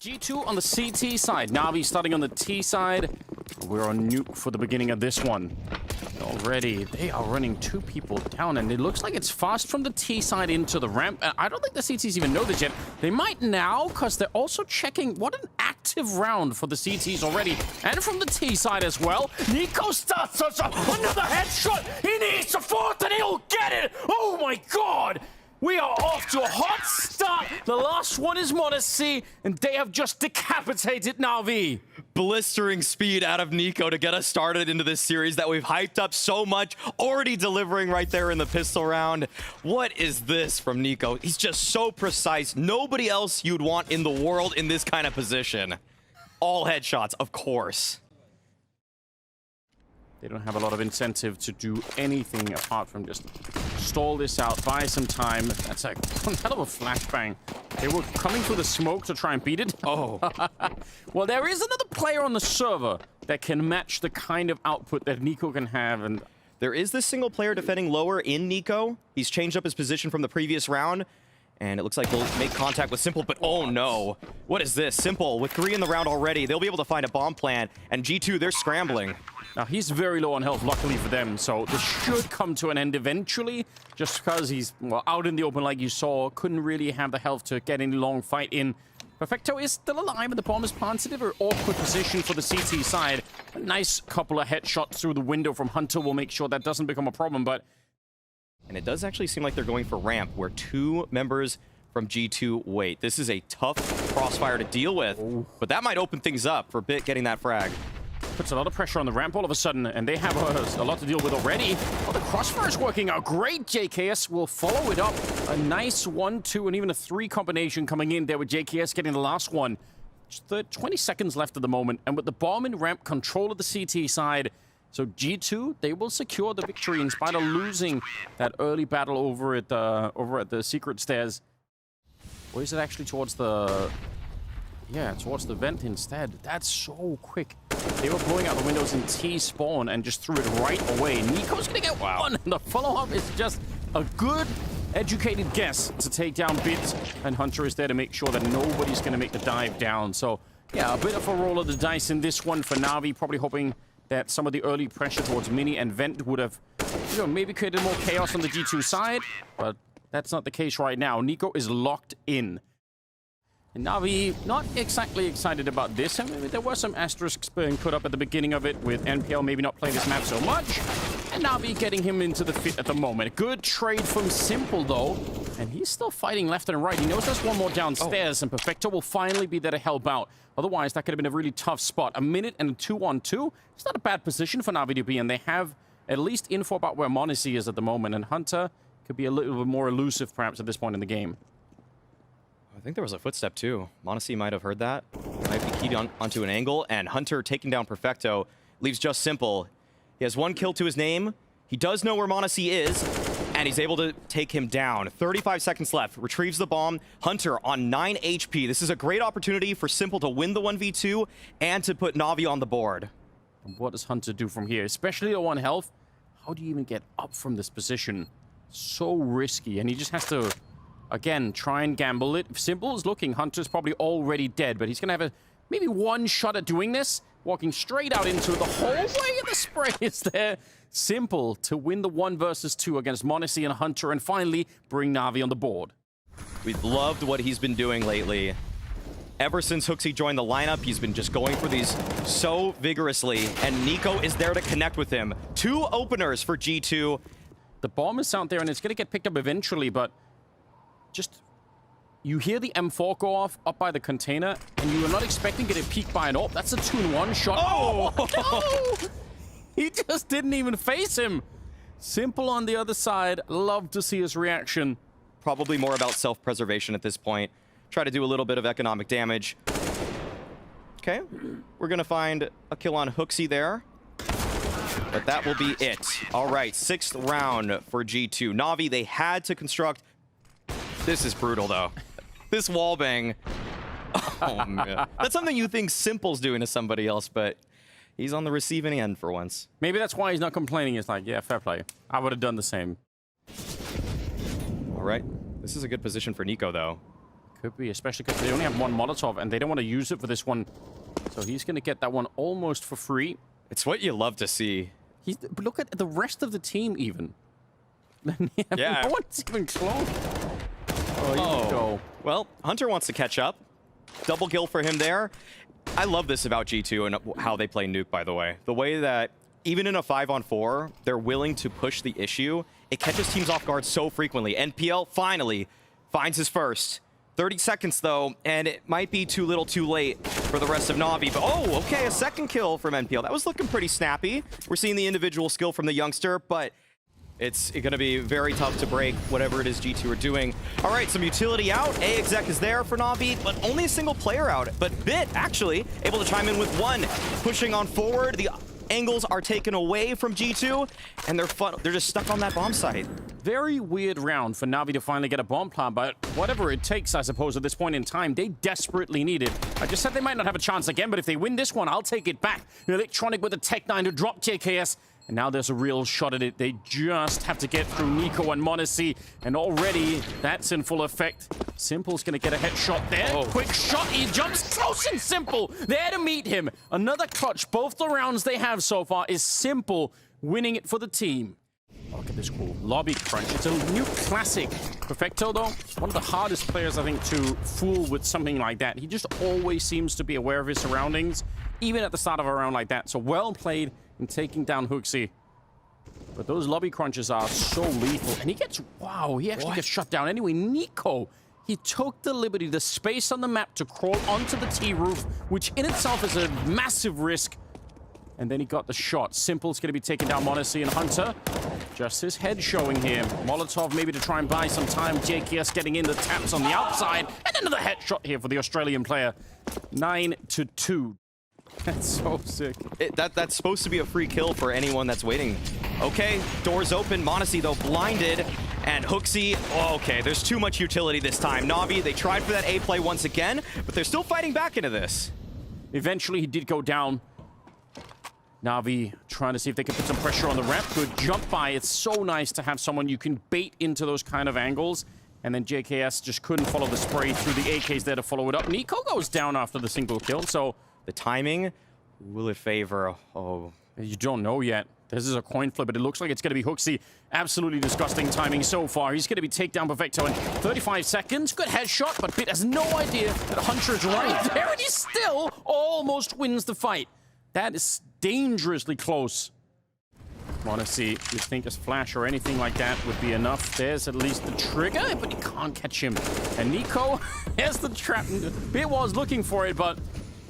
G2 on the CT side. NaVi starting on the T side. We're on nuke for the beginning of this one. Already, they are running two people down, and it looks like it's fast from the T side into the ramp. I don't think the CTs even know this yet. They might now, because they're also checking what an active round for the CTs already, and from the T side as well. niko starts another headshot. He needs a fourth, and he'll get it. Oh my god! We are off to a hot start. The last one is modesty, and they have just decapitated NaVi. Blistering speed out of niko to get us started into this series that we've hyped up so much, already delivering right there in the pistol round. What is this from niko? He's just so precise. Nobody else you'd want in the world in this kind of position. All headshots, of course. They don't have a lot of incentive to do anything apart from just stall this out, buy some time. That's a hell of a flashbang. They were coming through the smoke to try and beat it. Oh. Well, there is another player on the server that can match the kind of output that niko can have. And there is this single player defending lower in niko. He's changed up his position from the previous round. And it looks like he'll make contact with Simple, but oh no. What is this? Simple, with 3 in the round already, they'll be able to find a bomb plant. And G2, they're scrambling. Now, he's very low on health, luckily for them, so this should come to an end eventually, just because he's, well, out in the open like you saw, couldn't really have the health to get any long fight in. Perfecto is still alive, and the bomb is planted. A very awkward position for the CT side. A nice couple of headshots through the window from Hunter will make sure that doesn't become a problem, but... And it does actually seem like they're going for ramp, where 2 members from G2 wait. This is a tough crossfire to deal with, but that might open things up for Bit getting that frag. Puts a lot of pressure on the ramp all of a sudden, and they have a lot to deal with already. Well, the crossfire is working out great. JKS will follow it up. A nice 1, 2, and even a 3 combination coming in there with JKS getting the last one. Just 20 seconds left at the moment, and with the bomb in ramp, control of the CT side. So G2, they will secure the victory in spite of losing that early battle over at the secret stairs. Or is it actually towards the... Yeah, towards the vent instead. That's so quick. They were blowing out the windows in T-spawn and just threw it right away. niko's gonna get one, and the follow-up is just a good, educated guess to take down Bit, and Hunter is there to make sure that nobody's gonna make the dive down. So, yeah, a bit of a roll of the dice in this one for NaVi, probably hoping that some of the early pressure towards Mini and Vent would have, you know, maybe created more chaos on the G2 side, but that's not the case right now. niko is locked in. And NaVi, not exactly excited about this. I mean, there were some asterisks being put up at the beginning of it, with NPL maybe not playing this map so much, and NaVi getting him into the fit at the moment. Good trade from Simple, though, and he's still fighting left and right. He knows there's one more downstairs, and Perfecto will finally be there to help out. Otherwise, that could have been a really tough spot. A minute and a 2-on-2. It's not a bad position for NaVi to be in. They have at least info about where Monacy is at the moment, and Hunter could be a little bit more elusive, perhaps, at this point in the game. I think there was a footstep, too. Monacy might have heard that. Might be keyed onto an angle, and Hunter taking down Perfecto leaves just Simple. He has 1 kill to his name. He does know where Monacy is, and he's able to take him down. 35 seconds left. Retrieves the bomb. Hunter on 9 HP. This is a great opportunity for Simple to win the 1v2 and to put NaVi on the board. And what does Hunter do from here? Especially at 1 health. How do you even get up from this position? So risky, and he just has to... Again, try and gamble it. If Simple is looking, Hunter's probably already dead, but he's going to have maybe 1 shot at doing this. Walking straight out into it. The whole way of the spray is there. Simple to win the 1 versus 2 against Monacy and Hunter, and finally bring NaVi on the board. We've loved what he's been doing lately. Ever since Hooksy joined the lineup, he's been just going for these so vigorously, and niko is there to connect with him. 2 openers for G2. The bomb is out there, and it's going to get picked up eventually, but... Just, you hear the M4 go off up by the container, and you are not expecting to get peeked by an AWP. That's a 2-in-1 shot. Oh! No! He just didn't even face him. Simple on the other side. Love to see his reaction. Probably more about self-preservation at this point. Try to do a little bit of economic damage. Okay, we're going to find a kill on Hooksy there. But that will be it. All right, 6th round for G2. NaVi, they had to construct... This is brutal, though. This wallbang. Oh, man. That's something you think Simple's doing to somebody else, but he's on the receiving end for once. Maybe that's why he's not complaining. It's like, yeah, fair play. I would have done the same. All right. This is a good position for niko, though. Could be, especially because they only have one Molotov and they don't want to use it for this one. So he's going to get that one almost for free. It's what you love to see. But look at the rest of the team even. Yeah. No one's even close. Oh, you go. Well, Hunter wants to catch up. Double kill for him there. I love this about G2 and how they play Nuke, by the way. The way that even in a 5-on-4, they're willing to push the issue. It catches teams off guard so frequently. NPL finally finds his first. 30 seconds, though, and it might be too little too late for the rest of NaVi. But, oh, okay, a second kill from NPL. That was looking pretty snappy. We're seeing the individual skill from the youngster, but it's going to be very tough to break whatever it is G2 are doing. All right, some utility out. A-exec is there for NaVi, but only a single player out. But Bit, actually, able to chime in with one. Pushing on forward. The angles are taken away from G2, and they're just stuck on that bomb site. Very weird round for NaVi to finally get a bomb plant, but whatever it takes, I suppose, at this point in time, they desperately need it. I just said they might not have a chance again, but if they win this one, I'll take it back. Electronic with the Tech 9 to drop JKS, and now there's a real shot at it. They just have to get through niko and m0NESY, and already that's in full effect. Simple's gonna get a headshot there. Oh. Quick shot, he jumps close and Simple there to meet him. Another clutch. Both the rounds they have so far is Simple winning it for the team. Look at this cool lobby crunch. It's a new classic. Perfecto, though, one of the hardest players, I think, to fool with something like that. He just always seems to be aware of his surroundings, even at the start of a round like that. So well played in taking down HooXi. But those lobby crunches are so lethal. And he gets, wow, he actually gets shut down. Anyway, niko, he took the liberty, the space on the map to crawl onto the T roof, which in itself is a massive risk. And then he got the shot. Simple's going to be taking down m0NESY and Hunter. Just his head showing here. Molotov maybe to try and buy some time. JKS getting in the taps on the outside. And another headshot here for the Australian player. 9-2. That's so sick. That's supposed to be a free kill for anyone that's waiting. Okay, doors open. m0NESY, though, blinded. And HooXi, okay, there's too much utility this time. NaVi, they tried for that A play once again, but they're still fighting back into this. Eventually, he did go down. NaVi trying to see if they can put some pressure on the ramp. Good jump by. It's so nice to have someone you can bait into those kind of angles. And then JKS just couldn't follow the spray through the AKs there to follow it up. niko goes down after the single kill, so the timing, will it favor? Oh, you don't know yet. This is a coin flip, but it looks like it's going to be HooXi. Absolutely disgusting timing so far. He's going to be takedown Perfecto in 35 seconds. Good headshot, but Bit has no idea that Hunter is right there, and he still almost wins the fight. That is dangerously close. m0NESY, you'd think a flash or anything like that would be enough. There's at least the trigger, but he can't catch him. And niko, there's the trap. Bit was looking for it, but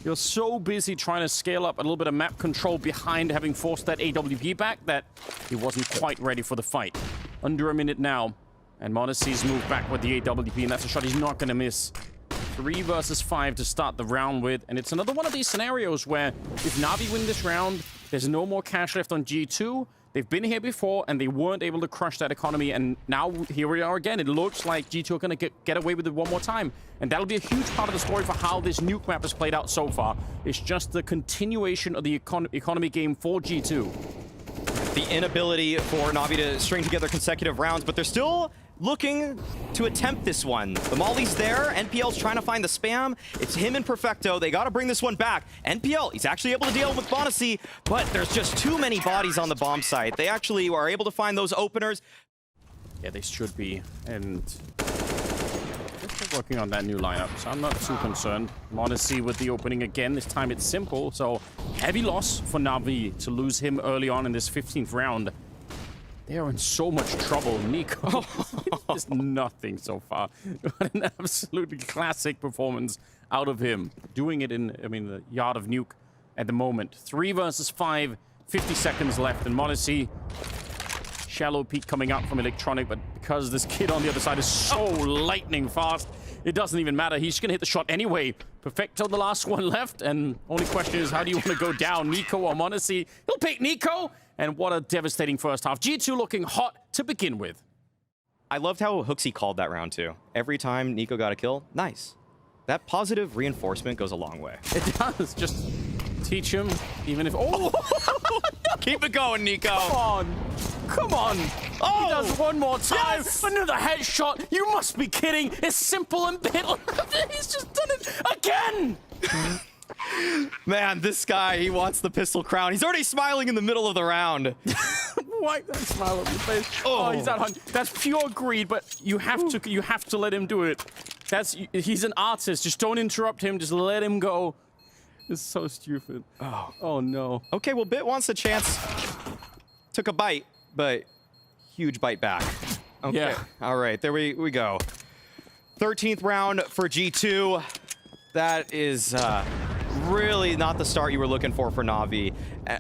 you're so busy trying to scale up a little bit of map control behind having forced that AWP back that he wasn't quite ready for the fight. Under a minute now, and m0NESY's moved back with the AWP, and that's a shot he's not going to miss. 3 versus 5 to start the round with, and it's another one of these scenarios where if NaVi win this round, there's no more cash left on G2. They've been here before, and they weren't able to crush that economy, and now here we are again. It looks like G2 are going to get away with it one more time, and that'll be a huge part of the story for how this nuke map has played out so far. It's just the continuation of the economy game for G2. The inability for NaVi to string together consecutive rounds, but they're still looking to attempt this one. The molly's there. NPL's trying to find the spam. It's him and Perfecto. They got to bring this one back. NPL, he's actually able to deal with m0NESY, but there's just too many bodies on the bomb site. They actually are able to find those openers. Yeah, they should be. And they're working on that new lineup, so I'm not too concerned. m0NESY with the opening again. This time it's Simple, so heavy loss for NaVi to lose him early on in this 15th round. They are in so much trouble. niko is nothing so far. What an absolutely classic performance out of him. Doing it in, the yard of nuke at the moment. 3 versus 5, 50 seconds left. And m0NESY, shallow peek coming up from Electronic, but because this kid on the other side is so lightning fast, it doesn't even matter. He's going to hit the shot anyway. Perfecto, the last one left. And only question is, how do you want to go down? niko or m0NESY? He'll pick niko. And what a devastating first half. G2 looking hot to begin with. I loved how HooXi called that round, too. Every time niko got a kill, nice. That positive reinforcement goes a long way. It does. Just teach him, even if... Oh! Keep it going, niko. Come on. Come on. Oh! He does one more time. Yes! Another headshot. You must be kidding. It's simple and Biddle. He's just done it again. Man, this guy, he wants the pistol crown. He's already smiling in the middle of the round. Wipe that smile on your face. Oh, he's out. That's pure greed, but you have to let him do it. He's an artist. Just don't interrupt him. Just let him go. It's so stupid. Oh no. Okay, well, Bit wants a chance. Took a bite, but huge bite back. Okay. Yeah. All right, there we go. 13th round for G2. That is really not the start you were looking for NaVi.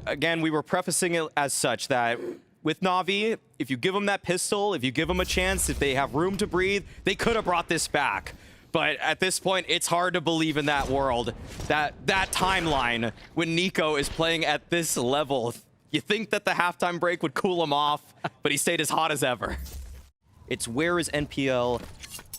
Again, we were prefacing it as such that with NaVi, if you give them that pistol, if you give them a chance, if they have room to breathe, they could have brought this back. But at this point, it's hard to believe in that world, that timeline when niko is playing at this level. You think that the halftime break would cool him off, but he stayed as hot as ever. It's where is NPL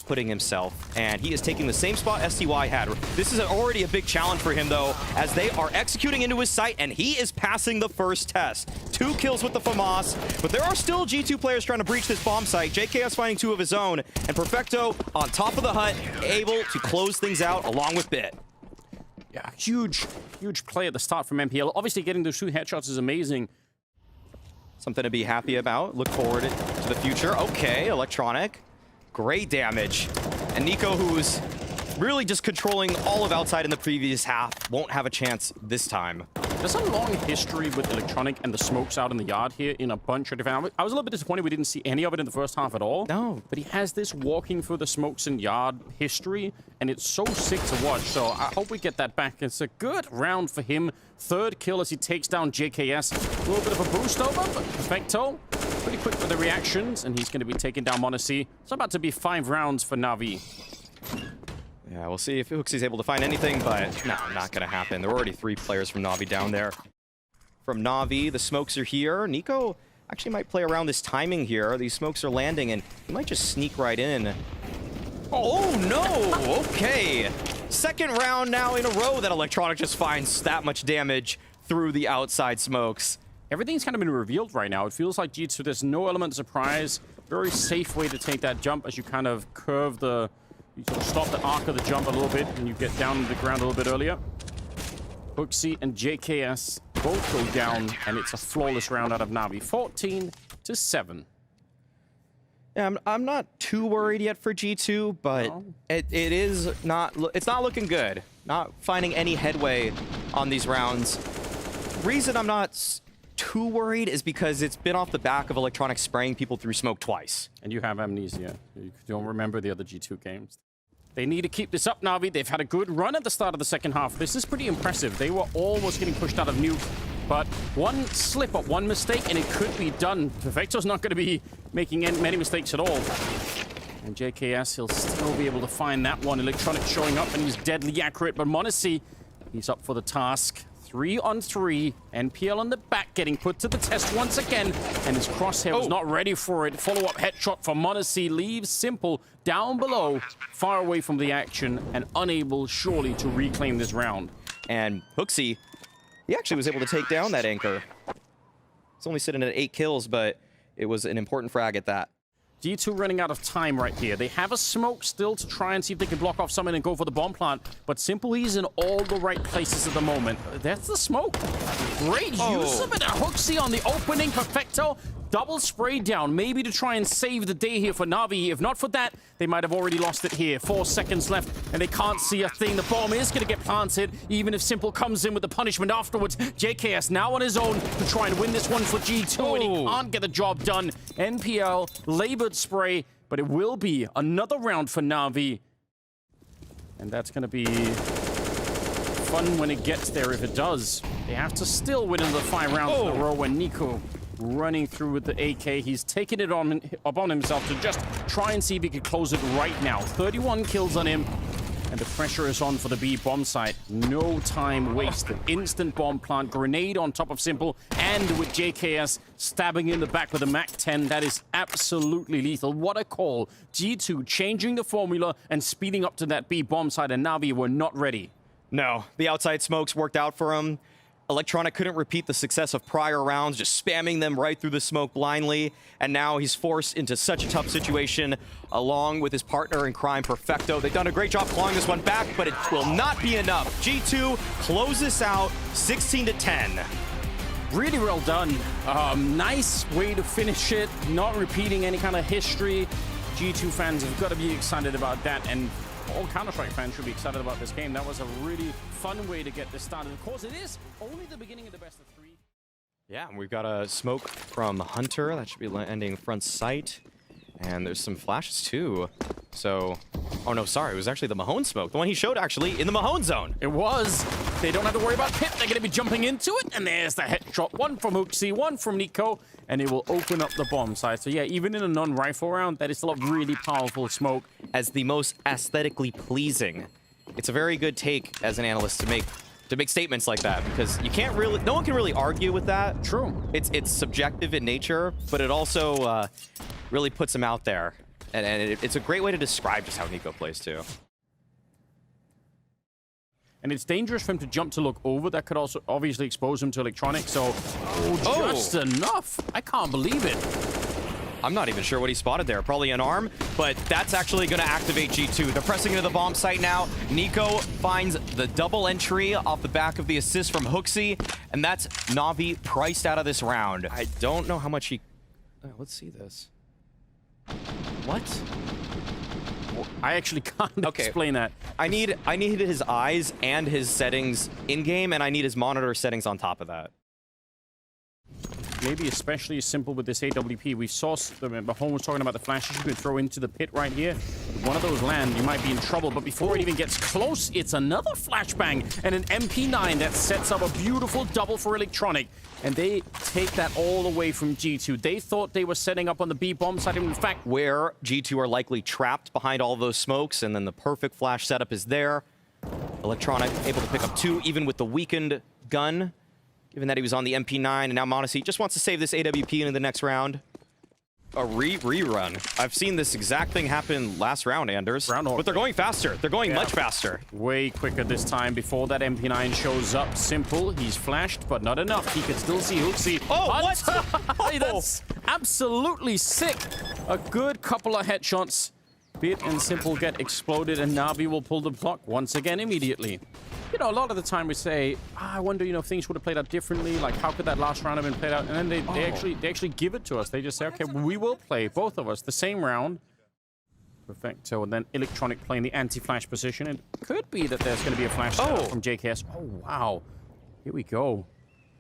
putting himself, and he is taking the same spot STY had. This is already a big challenge for him, though, as they are executing into his sight, and he is passing the first test. 2 kills with the FAMAS, but there are still G2 players trying to breach this bomb site. JKS finding 2 of his own, and Perfecto on top of the hut, able to close things out along with Bit. Yeah, huge play at the start from NPL. Obviously, getting those 2 headshots is amazing. Something to be happy about. Look forward to the future. Okay, Electronic. Great damage. And niko, who's really just controlling all of outside in the previous half, won't have a chance this time. There's a long history with Electronic and the smokes out in the yard here in a bunch of different... I was a little bit disappointed we didn't see any of it in the first half at all. No. But he has this walking through the smokes and yard history, and it's so sick to watch. So I hope we get that back. It's a good round for him. 3rd kill as he takes down JKS. A little bit of a boost over, but Perfecto pretty quick for the reactions, and he's going to be taking down m0NESY. It's about to be 5 rounds for NaVi. Yeah, we'll see if Hooksy's able to find anything, but no, not going to happen. There are already 3 players from NaVi down there. From NaVi, the smokes are here. niko actually might play around this timing here. These smokes are landing, and he might just sneak right in. Oh, no! Okay. 2nd round now in a row that Electronic just finds that much damage through the outside smokes. Everything's kind of been revealed right now. It feels like G2, there's no element of surprise. Very safe way to take that jump as you kind of curve the... You sort of stop the arc of the jump a little bit, and you get down to the ground a little bit earlier. Hooksy and JKS both go down, and it's a flawless round out of NaVi. 14-7. Yeah, I'm not too worried yet for G2, but No. it's not looking good. Not finding any headway on these rounds. Reason I'm not too worried is because it's been off the back of Electronic spraying people through smoke twice. And you have amnesia. You don't remember the other G2 games. They need to keep this up, NaVi. They've had a good run at the start of the 2nd half. This is pretty impressive. They were almost getting pushed out of nuke, but one slip up, one mistake, and it could be done. Perfecto's not going to be making many mistakes at all. And JKS, he'll still be able to find that one. Electronic showing up, and he's deadly accurate, but m0NESY, he's up for the task. 3-on-3. NPL on the back getting put to the test once again, and his crosshair was not ready for it. Follow-up headshot for m0NESY leaves Simple down below, far away from the action, and unable surely to reclaim this round. And Hooksy, he actually was able to take down that anchor. It's only sitting at 8 kills, but it was an important frag at that. G2 running out of time right here. They have a smoke still to try and see if they can block off someone and go for the bomb plant, but Simple, he's in all the right places at the moment. That's the smoke. Great use of it. Hooksy on the opening. Perfecto. Double spray down, maybe to try and save the day here for NaVi. If not for that, they might have already lost it here. 4 seconds left, and they can't see a thing. The bomb is going to get planted, even if Simple comes in with the punishment afterwards. JKS now on his own to try and win this one for G2, and he can't get the job done. NPL, labored spray, but it will be another round for NaVi. And that's going to be fun when it gets there, if it does. They have to still win another 5 rounds in a row when niko running through with the AK. He's taking it upon himself to just try and see if he can close it right now. 31 kills on him, and the pressure is on for the B bomb site. No time wasted. Instant bomb plant, grenade on top of Simple, and with JKS stabbing in the back with a MAC-10. That is absolutely lethal. What a call. G2 changing the formula and speeding up to that B bomb site, and NaVi were not ready. No, the outside smokes worked out for him. Electronic couldn't repeat the success of prior rounds, just spamming them right through the smoke blindly, and now he's forced into such a tough situation along with his partner in crime, Perfecto. They've done a great job clawing this one back, but it will not be enough. G2 close this out 16-10. Really well done. Nice way to finish it, not repeating any kind of history. G2 fans have got to be excited about that, and all Counter-Strike fans should be excited about this game. That was a really fun way to get this started. Of course, it is only the beginning of the best of 3. Yeah, and we've got a smoke from Hunter. That should be landing front sight. And there's some flashes too. So, oh no, sorry, it was actually the Mahone smoke. The one he showed actually in the Mahone zone. It was. They don't have to worry about Pip. They're going to be jumping into it. And there's the headshot. One from xantares, one from niko. And it will open up the bomb side. So yeah, even in a non-rifle round, that is still a really powerful smoke. As the most aesthetically pleasing. It's a very good take as an analyst to make statements like that, because you can't really, no one can really argue with that. True. It's subjective in nature, but it also really puts him out there. And it's a great way to describe just how niko plays too. And it's dangerous for him to jump to look over. That could also obviously expose him to electronic. So, just enough. I can't believe it. I'm not even sure what he spotted there. Probably an arm, but that's actually going to activate G2. They're pressing into the bomb site now. niko finds the double entry off the back of the assist from xantares, and that's NaVi priced out of this round. I don't know how much he... let's see this. What? I actually can't explain that. I need his eyes and his settings in-game, and I need his monitor settings on top of that. Maybe especially simple with this AWP. We saw Mahone was talking about the flashes you could throw into the pit right here. If one of those land, you might be in trouble. But before it even gets close, it's another flashbang and an MP9 that sets up a beautiful double for electronic. And they take that all away from G2. They thought they were setting up on the B bomb side. In fact, where G2 are likely trapped behind all those smokes, and then the perfect flash setup is there. Electronic able to pick up 2, even with the weakened gun. Given that he was on the MP9, and now m0NESY just wants to save this AWP into the next round. A rerun. I've seen this exact thing happen last round, Anders. But they're going faster. They're going much faster. Way quicker this time before that MP9 shows up. Simple. He's flashed, but not enough. He can still see xantares. Oh, what? That's absolutely sick. A good couple of headshots. Bit and Simple get exploded, and NaVi will pull the block once again immediately. You know, a lot of the time we say, I wonder, if things would have played out differently. Like, how could that last round have been played out? And then they actually give it to us. They just say, okay, we will play, both of us, the same round. Perfecto. And then Electronic playing the anti-flash position. It could be that there's going to be a flash from JKS. Oh, wow. Here we go.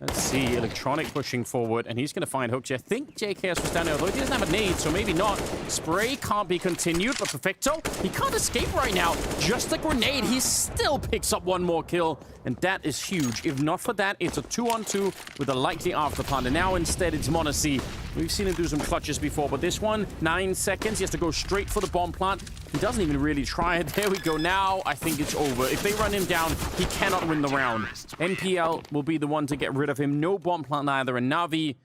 Let's see, Electronic pushing forward, and he's going to find xantares. I think JKS was down there, although he doesn't have a nade, so maybe not. Spray can't be continued, but Perfecto, he can't escape right now. Just a grenade, he still picks up one more kill, and that is huge. If not for that, it's a 2-on-2 with a likely afterplant, and now instead it's m0NESY. We've seen him do some clutches before, but this one, 9 seconds, he has to go straight for the bomb plant. He doesn't even really try it. There we go. Now I think it's over. If they run him down, he cannot win the round. NPL will be the one to get rid of him. No bomb plant either. And NaVi,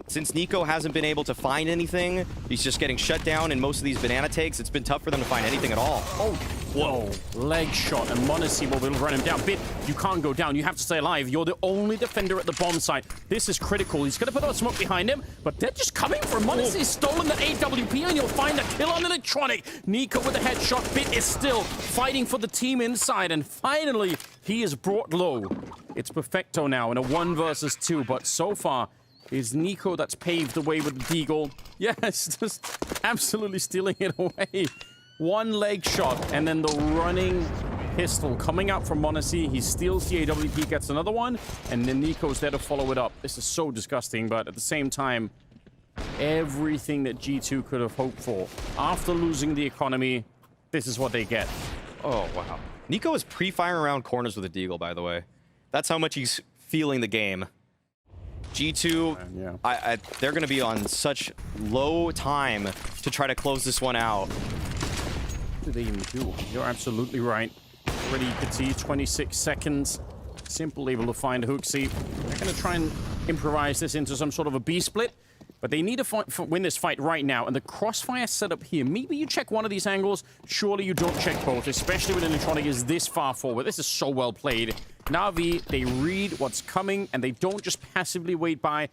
since niko hasn't been able to find anything, he's just getting shut down in most of these banana takes. It's been tough for them to find anything at all. Oh, whoa. Leg shot, and m0NESY will run him down. Bit, you can't go down. You have to stay alive. You're the only defender at the bomb site. This is critical. He's going to put out smoke behind him, but they're just coming for him. m0NESY's stolen the AWP, and you'll find a kill on Electronic. niko with a headshot. Bit is still fighting for the team inside, and finally, he is brought low. It's Perfecto now in a 1 versus 2, but so far, it's niko that's paved the way with the deagle. Yes, just absolutely stealing it away. One leg shot, and then the running pistol coming out from m0NESY. He steals the AWP, gets another one, and then niko's there to follow it up. This is so disgusting, but at the same time, everything that G2 could have hoped for. After losing the economy, this is what they get. Oh, wow. niko is pre-firing around corners with a deagle, by the way. That's how much he's feeling the game. G2, they're going to be on such low time to try to close this one out. What do they even do? You're absolutely right. Already you could see 26 seconds. Simple able to find xantares. They're going to try and improvise this into some sort of a B split. But they need to win this fight right now. And the crossfire setup here, maybe you check one of these angles. Surely you don't check both, especially when Electronic is this far forward. This is so well played. NaVi, they read what's coming, and they don't just passively wait by.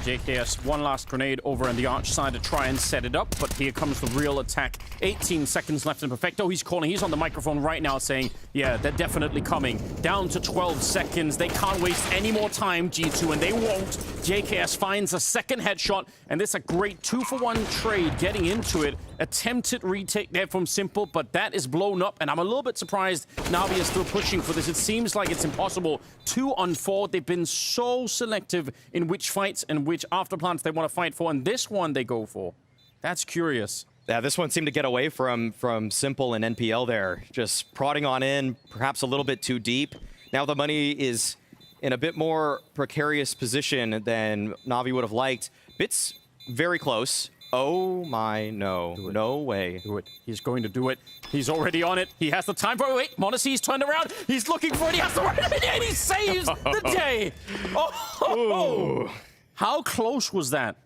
JKS, one last grenade over on the arch side to try and set it up, but here comes the real attack. 18 seconds left in Perfecto. He's calling. He's on the microphone right now saying, yeah, they're definitely coming. Down to 12 seconds. They can't waste any more time, G2, and they won't. JKS finds a second headshot, and this is a great 2-for-1 trade getting into it. Attempted retake there from Simple, but that is blown up, and I'm a little bit surprised NaVi is still pushing for this. It seems like it's impossible. 2 on 4. They've been so selective in which fights and which afterplants they want to fight for, and this one they go for. That's curious. Yeah, this one seemed to get away from Simple and NPL there. Just prodding on in, perhaps a little bit too deep. Now the money is in a bit more precarious position than NaVi would have liked. Bits very close. Oh my, no. No way. Do it. He's going to do it. He's already on it. He has the time for it. Wait, Monacy's turned around. He's looking for it. He has to run it, and he saves the day. Oh. How close was that?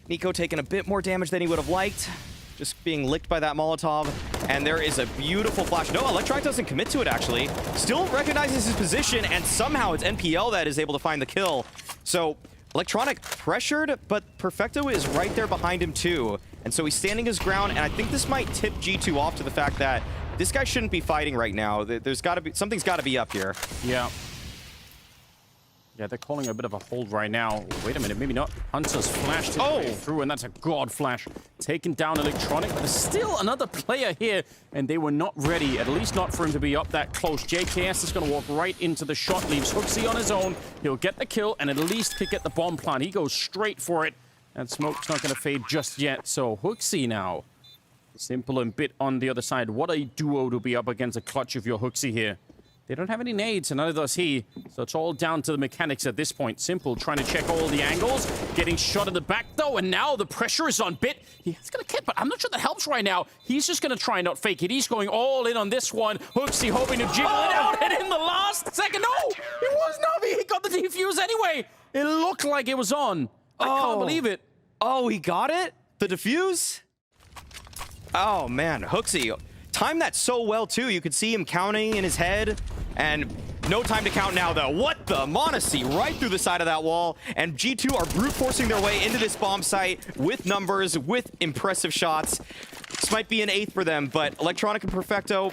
niko taking a bit more damage than he would have liked. Just being licked by that Molotov. And there is a beautiful flash. No, Electronic doesn't commit to it, actually. Still recognizes his position, and somehow it's NPL that is able to find the kill. So Electronic pressured, but Perfecto is right there behind him, too. And so he's standing his ground, and I think this might tip G2 off to the fact that this guy shouldn't be fighting right now. There's got to be, something's got to be up here. Yeah. Yeah, they're calling a bit of a hold right now. Wait a minute, maybe not. Hunter's flashed his way through, and that's a god flash. Taking down Electronic, but there's still another player here, and they were not ready, at least not for him to be up that close. JKS is going to walk right into the shot, leaves HooXi on his own. He'll get the kill, and at least could get the bomb plant. He goes straight for it, and smoke's not going to fade just yet. So HooXi now. Simple and Bit on the other side. What a duo to be up against a clutch of your HooXi here. They don't have any nades, and neither does he. So it's all down to the mechanics at this point. Simple trying to check all the angles. Getting shot in the back, though, and now the pressure is on Bit. He's going to kit, but I'm not sure that helps right now. He's just going to try and not fake it. He's going all in on this one. HooXi hoping to jiggle it out, and in the last second, no! It was NaVi! He got the defuse anyway! It looked like it was on. I can't believe it. Oh, he got it? The defuse? Oh, man. HooXi timed that so well, too. You could see him counting in his head. And no time to count now, though. What the? Monacy right through the side of that wall. And G2 are brute forcing their way into this bomb site with numbers, with impressive shots. This might be an 8th for them, but Electronic and Perfecto,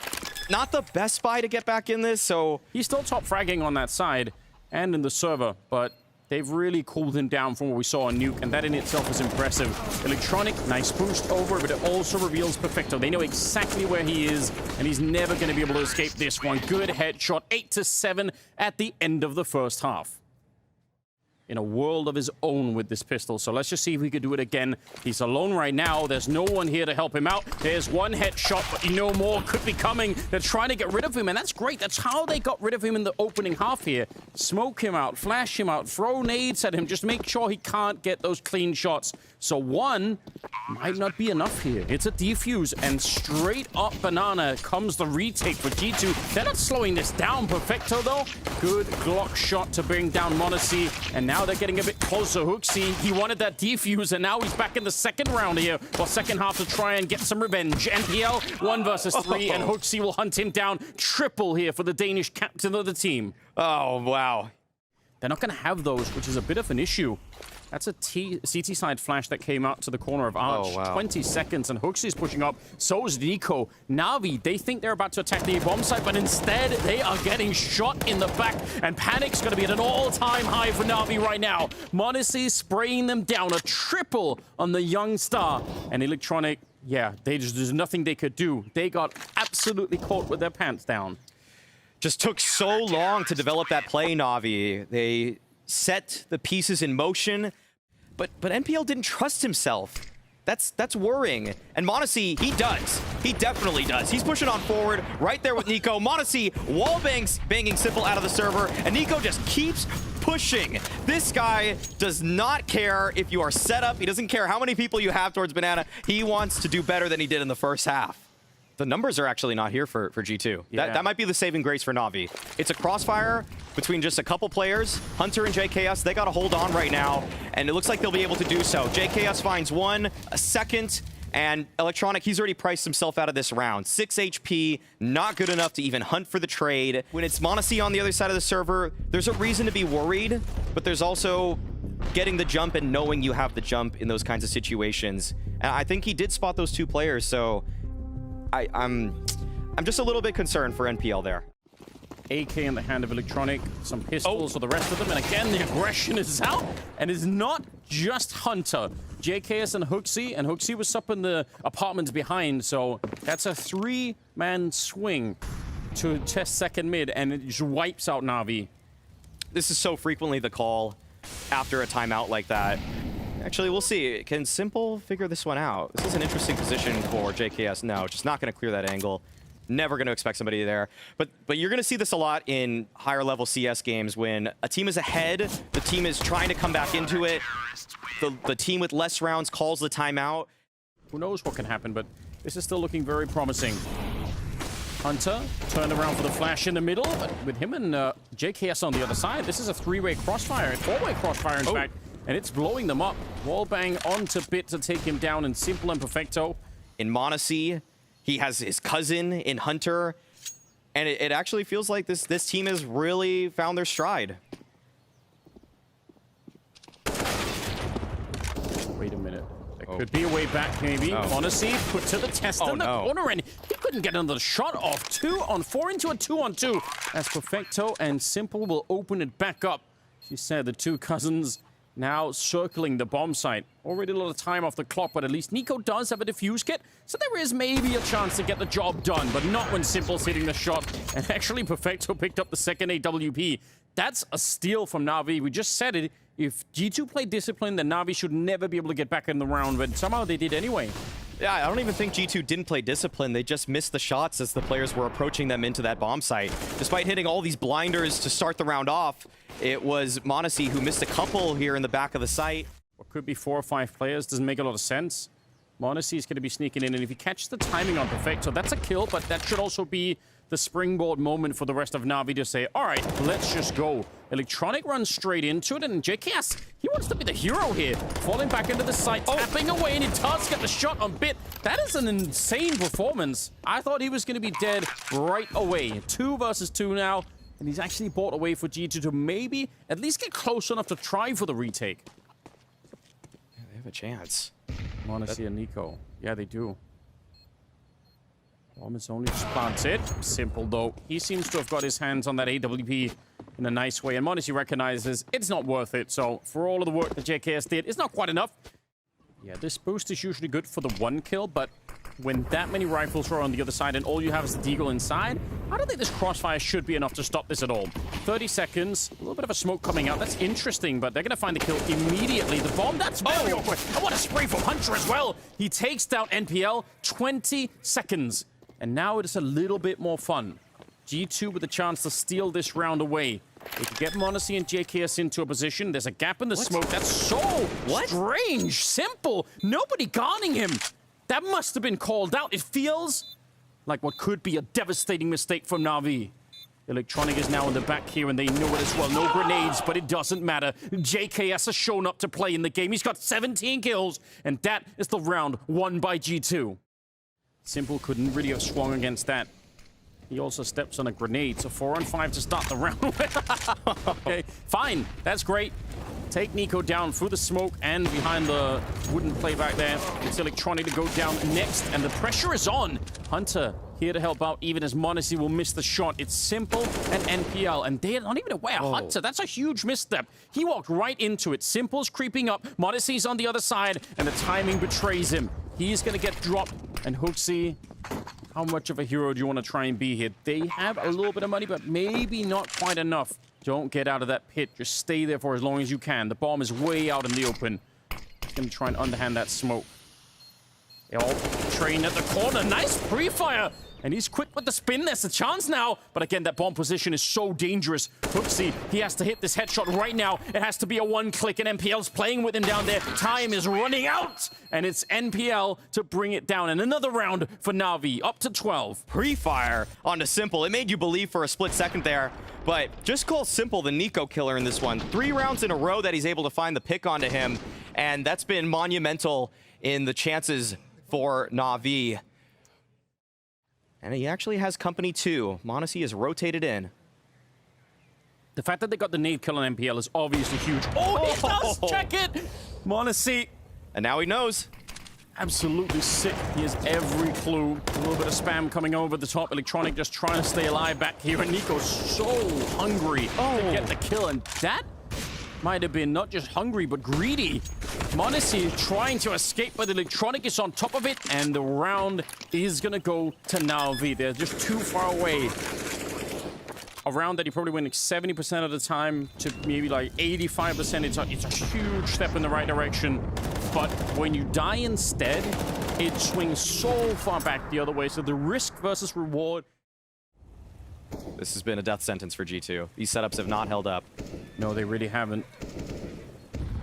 not the best spy to get back in this, so... He's still top fragging on that side and in the server, but they've really cooled him down from what we saw on Nuke, and that in itself is impressive. Electronic, nice boost over, but it also reveals Perfecto. They know exactly where he is, and he's never going to be able to escape this one. Good headshot, 8-7 at the end of the first half. In a world of his own with this pistol. So let's just see if we could do it again. He's alone right now. There's no one here to help him out. There's one headshot, but you know more could be coming. They're trying to get rid of him, and that's great. That's how they got rid of him in the opening half here. Smoke him out, flash him out, throw nades at him. Just make sure he can't get those clean shots. So one might not be enough here. It's a defuse, and straight up banana comes the retake for G2. They're not slowing this down. Perfecto, though. Good Glock shot to bring down Monacy, and now they're getting a bit closer. HooXi, he wanted that defuse, and now he's back in the second round here, or second half to try and get some revenge. NPL, 1 versus 3, and HooXi will hunt him down. Triple here for the Danish captain of the team. Oh, wow. They're not going to have those, which is a bit of an issue. That's a CT side flash that came out to the corner of Arch. Oh, wow. 20 seconds, and HooXi's pushing up. So is niko. NaVi, they think they're about to attack the bomb site, but instead, they are getting shot in the back, and Panic's going to be at an all-time high for NaVi right now. Monacy spraying them down, a triple on the young star. And Electronic, yeah, there's nothing they could do. They got absolutely caught with their pants down. Just took so long to develop that play, NaVi. They set the pieces in motion, but NPL didn't trust himself. That's worrying. And Monacy, he does. He definitely does. He's pushing on forward, right there with niko. Monacy wall banging Simple out of the server, and niko just keeps pushing. This guy does not care if you are set up. He doesn't care how many people you have towards Banana. He wants to do better than he did in the first half. The numbers are actually not here for G2. Yeah. That might be the saving grace for NaVi. It's a crossfire between just a couple players. Hunter and JKS, they got to hold on right now, and it looks like they'll be able to do so. JKS finds one, a second, And Electronic, he's already priced himself out of this round. 6 HP, not good enough to even hunt for the trade. When it's m0NESY on the other side of the server, there's a reason to be worried, but there's also getting the jump and knowing you have the jump in those kinds of situations. And I think he did spot those two players, so I'm just a little bit concerned for NPL there. AK in the hand of Electronic, some pistols for the rest of them, and again the aggression is out, and it's not just Hunter. JKS and HooXi was up in the apartments behind, so that's a 3-man swing to test second mid, and it just wipes out NaVi. This is so frequently the call after a timeout like that. Actually, we'll see. Can Simple figure this one out? This is an interesting position for JKS. No, just not going to clear that angle. Never going to expect somebody there. But you're going to see this a lot in higher level CS games when a team is ahead, the team is trying to come back into it, the team with less rounds calls the timeout. Who knows what can happen, but this is still looking very promising. Hunter turned around for the flash in the middle, but with him and JKS on the other side, this is a 3-way crossfire, a 4-way crossfire in fact, and it's blowing them up. Wallbang onto Bit to take him down, and Simple and Perfecto. In m0NESY, he has his cousin in Hunter, and it actually feels like this team has really found their stride. Wait a minute. There could be a way back, maybe. m0NESY put to the test in the corner, and he couldn't get another shot off. 2-on-4 into a 2-on-2. As Perfecto and Simple will open it back up. She said the two cousins now circling the bomb site. Already a lot of time off the clock, but at least niko does have a defuse kit, so there is maybe a chance to get the job done, but not when Simple's hitting the shot. And actually, Perfecto picked up the second AWP. That's a steal from NaVi. We just said it. If G2 played discipline, then NaVi should never be able to get back in the round, but somehow they did anyway. Yeah, I don't even think G2 didn't play discipline. They just missed the shots as the players were approaching them into that bomb site. Despite hitting all these blinders to start the round off, it was m0NESY who missed a couple here in the back of the site. What could be 4 or 5 players doesn't make a lot of sense. m0NESY is going to be sneaking in, and if he catches the timing on Perfecto, that's a kill, but that should also be the springboard moment for the rest of NaVi to say, all right, let's just go. Electronic runs straight into it, and JKS, he wants to be the hero here. Falling back into the site, tapping away, and he does get the shot on Bit. That is an insane performance. I thought he was going to be dead right away. 2 versus 2 now, and he's actually bought away for G2 to maybe at least get close enough to try for the retake. Yeah, they have a chance. m0NESY and niko. Yeah, they do. Bomb is only just planted. Simple, though. He seems to have got his hands on that AWP in a nice way. And m0NESY recognizes it's not worth it. So for all of the work that JKS did, it's not quite enough. Yeah, this boost is usually good for the 1 kill, but when that many rifles are on the other side and all you have is the deagle inside, I don't think this crossfire should be enough to stop this at all. 30 seconds, a little bit of a smoke coming out. That's interesting, but they're going to find the kill immediately. The bomb, that's very awkward. I want a spray from Hunter as well. He takes down NPL, 20 seconds. And now it is a little bit more fun. G2 with a chance to steal this round away. They can get m0NESY and JKS into a position. There's a gap in the smoke. That's so strange. Simple. Nobody guarding him. That must have been called out. It feels like what could be a devastating mistake from NaVi. Electronic is now in the back here, and they know it as well. No grenades, but it doesn't matter. JKS has shown up to play in the game. He's got 17 kills, and that is the round won by G2. Simple couldn't really have swung against that. He also steps on a grenade, so 4-on-5 to start the round with. Okay, fine. That's great. Take niko down through the smoke and behind the wooden play back there. It's Electronic to go down next, and the pressure is on. Hunter here to help out, even as m0NESY will miss the shot. It's Simple and NPL, and they're not even aware. Hunter, that's a huge misstep. He walked right into it. Simple's creeping up. m0NESY's on the other side, and the timing betrays him. He's going to get dropped, and HooXi, how much of a hero do you want to try and be here? They have a little bit of money, but maybe not quite enough. Don't get out of that pit. Just stay there for as long as you can. The bomb is way out in the open. He's going to try and underhand that smoke. They all train at the corner. Nice pre-fire. And he's quick with the spin. There's a chance now. But again, that bomb position is so dangerous. HooXi, he has to hit this headshot right now. It has to be a 1-click, and NPL's playing with him down there. Time is running out. And it's NPL to bring it down. And another round for NaVi, up to 12. Pre-fire onto Simple. It made you believe for a split second there. But just call Simple the niko killer in this one. 3 rounds in a row that he's able to find the pick onto him. And that's been monumental in the chances for NaVi. And he actually has company too. m0NESY is rotated in. The fact that they got the nade kill on MPL is obviously huge. Oh, he does check it! m0NESY. And now he knows. Absolutely sick. He has every clue. A little bit of spam coming over the top. Electronic just trying to stay alive back here. And Niko's so hungry to get the kill. And that might have been not just hungry, but greedy. m0NESY trying to escape, but Electronic is on top of it. And the round is going to go to NaVi. They're just too far away. A round that you probably win like 70% of the time to maybe like 85%. It's a huge step in the right direction. But when you die instead, it swings so far back the other way. So the risk versus reward. This has been a death sentence for G2. These setups have not held up. No, they really haven't.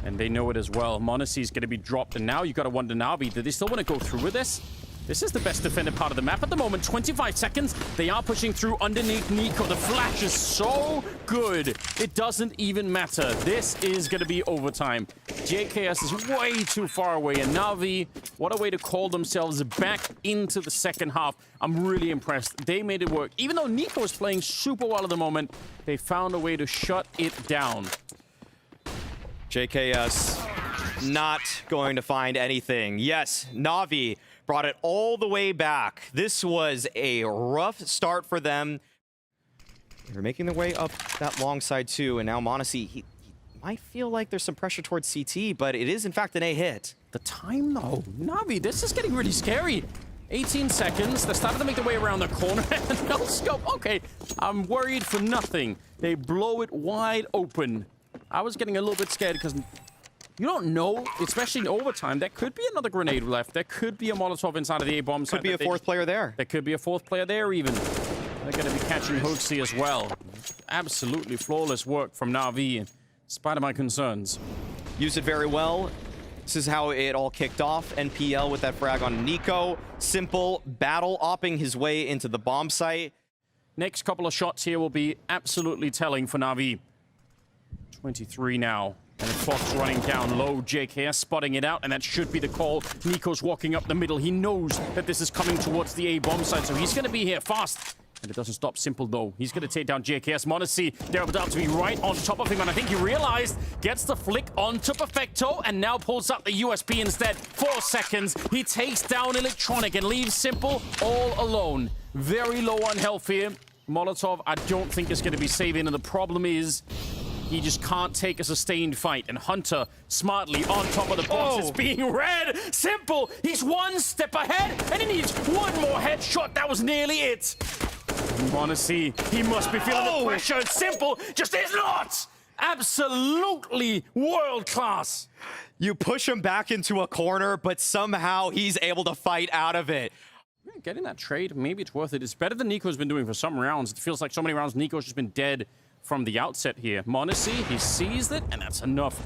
And they know it as well. m0NESY is going to be dropped. And now you got to wonder, NaVi, do they still want to go through with this? This is the best defended part of the map at the moment. 25 seconds. They are pushing through underneath niko. The flash is so good. It doesn't even matter. This is going to be overtime. JKS is way too far away. And NaVi, what a way to call themselves back into the second half. I'm really impressed. They made it work. Even though niko is playing super well at the moment, they found a way to shut it down. JKS not going to find anything. Yes, NaVi brought it all the way back. This was a rough start for them. They're making their way up that long side too, and now m0NESY, he might feel like there's some pressure towards CT, but it is in fact an A hit. The time though, NaVi, this is getting really scary. 18 seconds, they're starting to make their way around the corner. No scope, okay, I'm worried for nothing. They blow it wide open. I was getting a little bit scared because you don't know, especially in overtime, there could be another grenade left. There could be a Molotov inside of the A-bomb. Could be a fourth player there. There could be a fourth player there even. They're going to be catching xantares as well. Absolutely flawless work from NaVi, in spite of my concerns. Used it very well. This is how it all kicked off. NPL with that frag on niko. Simple battle opping his way into the bomb site. Next couple of shots here will be absolutely telling for NaVi. 23 now. And the clock's running down low. JKS spotting it out, and that should be the call. niko's walking up the middle. He knows that this is coming towards the A-bomb side, so he's going to be here fast. And it doesn't stop Simple, though. He's going to take down JKS. m0NESY, they're about to be right on top of him, and I think he realized, gets the flick onto Perfecto, and now pulls up the USP instead. 4 seconds. He takes down Electronic and leaves Simple all alone. Very low on health here. Molotov, I don't think is going to be saving, and the problem is, he just can't take a sustained fight. And Hunter, smartly on top of the box, is being read. Simple, he's one step ahead, and he needs one more headshot. That was nearly it. m0NESY, he must be feeling the pressure. And Simple just is not. Absolutely world class. You push him back into a corner, but somehow he's able to fight out of it. Getting that trade, maybe it's worth it. It's better than niko's been doing for some rounds. It feels like so many rounds niko's just been dead from the outset here. m0NESY, he sees it, and that's enough.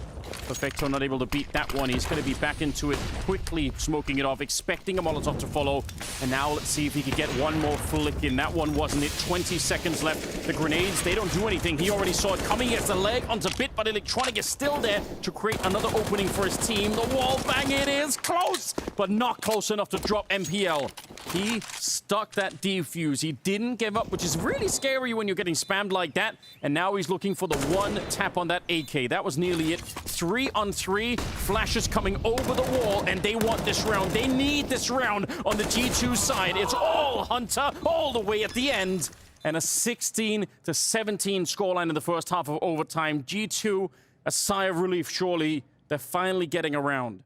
Perfecto not able to beat that one. He's going to be back into it, quickly smoking it off, expecting a Molotov to follow. And now let's see if he could get one more flick in. That one wasn't it. 20 seconds left. The grenades, they don't do anything. He already saw it coming. He has the leg onto bit, but Electronic is still there to create another opening for his team. The wall bang, it is close, but not close enough to drop MPL. He stuck that defuse. He didn't give up, which is really scary when you're getting spammed like that. And now he's looking for the one tap on that AK. That was nearly it. 3 on 3. Flashes coming over the wall, and they want this round. They need this round on the G2 side. It's all Hunter all the way at the end. And a 16-17 scoreline in the first half of overtime. G2, a sigh of relief, surely. They're finally getting around.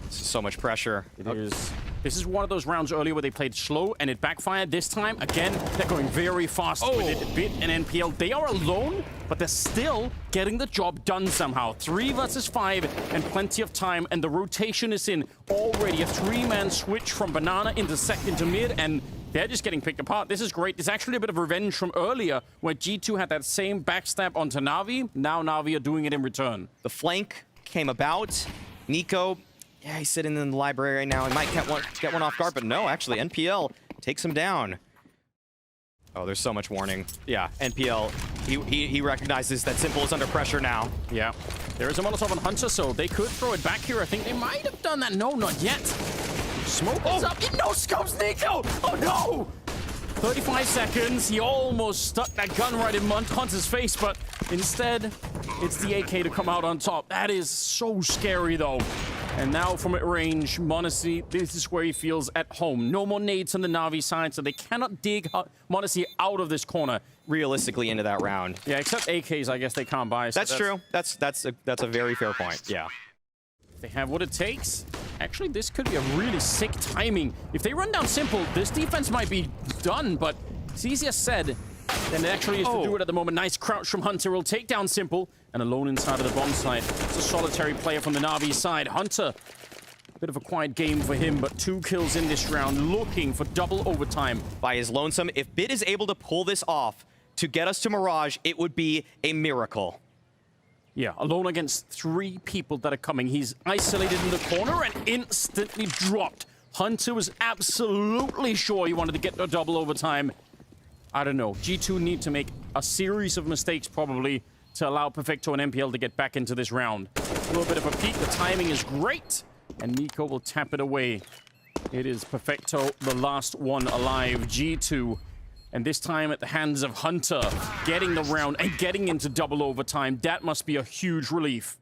So much pressure. It is. This is one of those rounds earlier where they played slow and it backfired. This time, again, they're going very fast with it. Bit and NPL, they are alone, but they're still getting the job done somehow. 3 versus 5 and plenty of time, and the rotation is in already. A 3-man switch from Banana into mid, and they're just getting picked apart. This is great. It's actually a bit of revenge from earlier where G2 had that same backstab onto NaVi. Now NaVi are doing it in return. The flank came about. niko, yeah, he's sitting in the library right now. He might get one off guard, but no, actually, NPL takes him down. Oh, there's so much warning. Yeah, NPL, he recognizes that Simple is under pressure now. Yeah, there is a Molotov on Hunter, so they could throw it back here. I think they might have done that. No, not yet. Smoke is up. He no scopes niko. Oh no! 35 seconds. He almost stuck that gun right in Hunter's face, but instead, it's the AK to come out on top. That is so scary, though. And now from at range, m0NESY, this is where he feels at home. No more nades on the NaVi side, so they cannot dig m0NESY out of this corner. Realistically into that round. Yeah, except AKs, I guess they can't buy. So that's true. That's a very fair point. Yeah. They have what it takes. Actually, this could be a really sick timing. If they run down Simple, this defense might be done, but it's easier said than it actually is to do it at the moment. Nice crouch from Hunter will take down Simple, and alone inside of the bomb site. It's a solitary player from the NaVi side. Hunter, a bit of a quiet game for him, but 2 kills in this round, looking for double overtime. By his lonesome, if Bit is able to pull this off to get us to Mirage, it would be a miracle. Yeah, alone against 3 people that are coming. He's isolated in the corner and instantly dropped. Hunter was absolutely sure he wanted to get a double overtime. I don't know. G2 need to make a series of mistakes probably to allow Perfecto and MPL to get back into this round. A little bit of a peek. The timing is great. And niko will tap it away. It is Perfecto, the last one alive. G2. And this time at the hands of Hunter, getting the round and getting into double overtime. That must be a huge relief.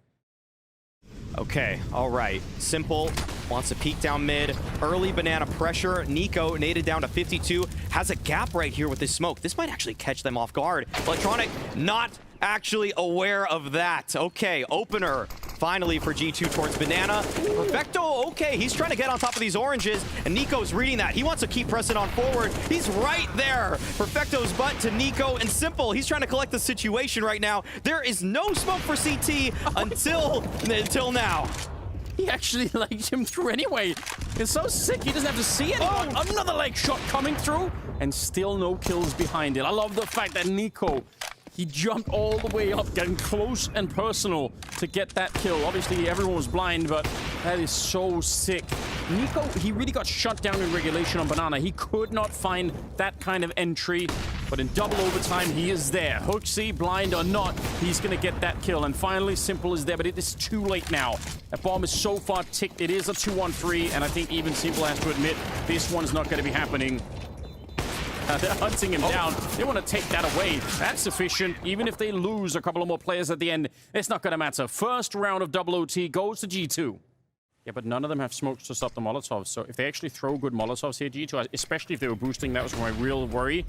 Okay, all right. Simple wants to peek down mid. Early banana pressure. niko naded down to 52. Has a gap right here with this smoke. This might actually catch them off guard. Electronic not actually aware of that. Okay, opener finally for G2 towards banana. Perfecto, okay, he's trying to get on top of these oranges, and niko's reading that. He wants to keep pressing on forward. He's right there. Perfecto's butt to niko, and Simple, he's trying to collect the situation right now. There is no smoke for CT until now. He actually legged him through anyway. It's so sick, he doesn't have to see anyone. Oh, another leg shot coming through, and still no kills behind it. I love the fact that niko, he jumped all the way up, getting close and personal to get that kill. Obviously, everyone was blind, but that is so sick. niko, he really got shut down in regulation on banana. He could not find that kind of entry, but in double overtime, he is there. HooXi, blind or not, he's going to get that kill. And finally, Simple is there, but it is too late now. That bomb is so far ticked. It is a 2-on-3, and I think even Simple has to admit this one's not going to be happening. They're hunting him down. They want to take that away. That's sufficient. Even if they lose a couple of more players at the end, it's not going to matter. First round of double OT goes to G2. Yeah, but none of them have smokes to stop the Molotovs. So if they actually throw good Molotovs here, G2, especially if they were boosting, that was my real worry.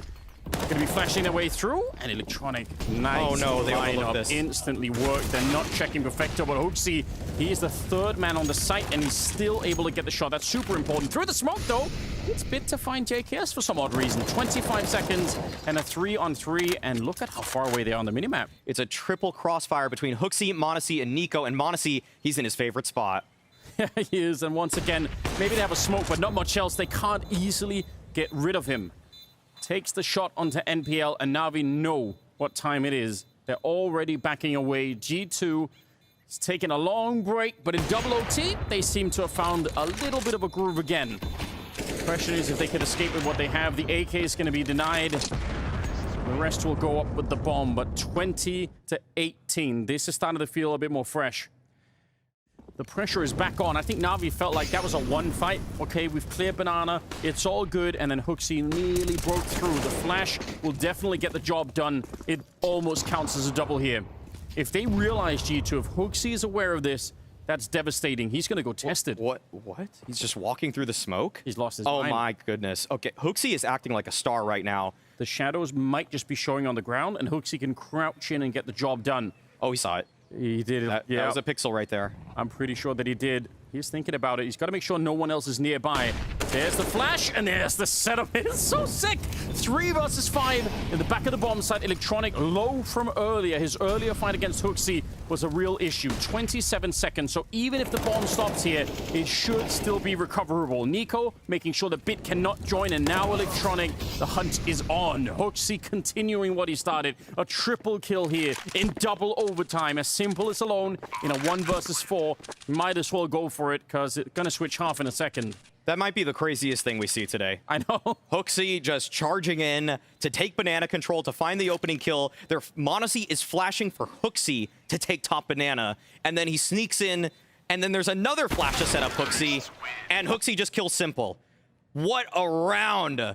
Going to be flashing their way through, and Electronic, nice. Oh no, they lineup this. Instantly worked. They're not checking Perfecto, but HooXi, he is the 3rd man on the site, and he's still able to get the shot. That's super important. Through the smoke, though, it's Bit to find JKS for some odd reason. 25 seconds and a 3-on-3, and look at how far away they are on the minimap. It's a triple crossfire between HooXi, m0NESY, and niko, and m0NESY, he's in his favorite spot. Yeah, he is, and once again, maybe they have a smoke, but not much else. They can't easily get rid of him. Takes the shot onto NPL, and NaVi know what time it is. They're already backing away. G2 is taking a long break, but in double OT, they seem to have found a little bit of a groove again. The question is if they can escape with what they have. The AK is going to be denied. The rest will go up with the bomb, but 20-18. This is starting to feel a bit more fresh. The pressure is back on. I think NaVi felt like that was a one fight. Okay, we've cleared banana. It's all good. And then HooXi nearly broke through. The flash will definitely get the job done. It almost counts as a double here. If they realize, G2, if HooXi is aware of this, that's devastating. He's going to go test it. What? He's just walking through the smoke? He's lost his mind. Oh my goodness. Okay, HooXi is acting like a star right now. The shadows might just be showing on the ground, and HooXi can crouch in and get the job done. Oh, he saw it. He did it. That was a pixel right there. I'm pretty sure that he did. He's thinking about it. He's got to make sure no one else is nearby. There's the flash, and there's the setup. It's so sick. 3 versus 5 in the back of the bomb site. Electronic low from earlier. His earlier fight against HooXi was a real issue. 27 seconds. So even if the bomb stops here, it should still be recoverable. niko making sure that Bit cannot join, and now Electronic, the hunt is on. HooXi continuing what he started. A triple kill here in double overtime. As simple as alone in a 1 versus 4. Might as well go for it, because it's going to switch half in a second. That might be the craziest thing we see today. I know. HooXi just charging in to take banana control, to find the opening kill. Their m0NESY is flashing for HooXi to take top banana, and then he sneaks in And then there's another flash to set up HooXi, and HooXi just kills Simple. What a round!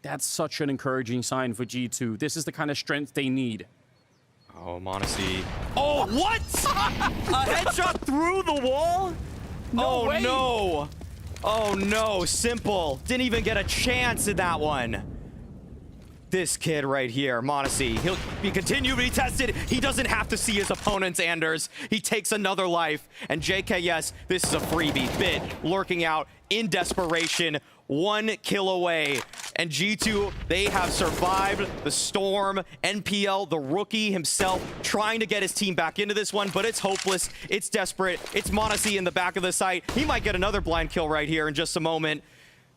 That's such an encouraging sign for G2. This is the kind of strength they need. Oh, Monacy. Oh, what? A headshot through the wall? No way. No. Oh, no. Simple. Didn't even get a chance in that one. This kid right here, Monacy, he'll be continue to be tested. He doesn't have to see his opponents, Anders. He takes another life. And JK, yes, this is a freebie. Bit lurking out in desperation. 1 kill away. And G2, they have survived the storm. NPL, the rookie himself, trying to get his team back into this one, but it's hopeless. It's desperate. It's Monacy in the back of the site. He might get another blind kill right here in just a moment.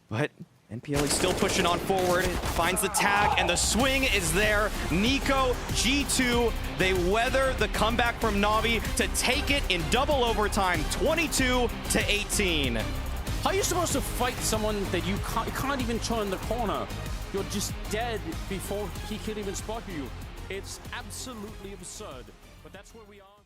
But NPL is still pushing on forward, finds the tag, and the swing is there. niko, G2, they weather the comeback from NaVi to take it in double overtime, 22-18. How are you supposed to fight someone that you can't even turn the corner? You're just dead before he can even spot you. It's absolutely absurd, but that's where we are.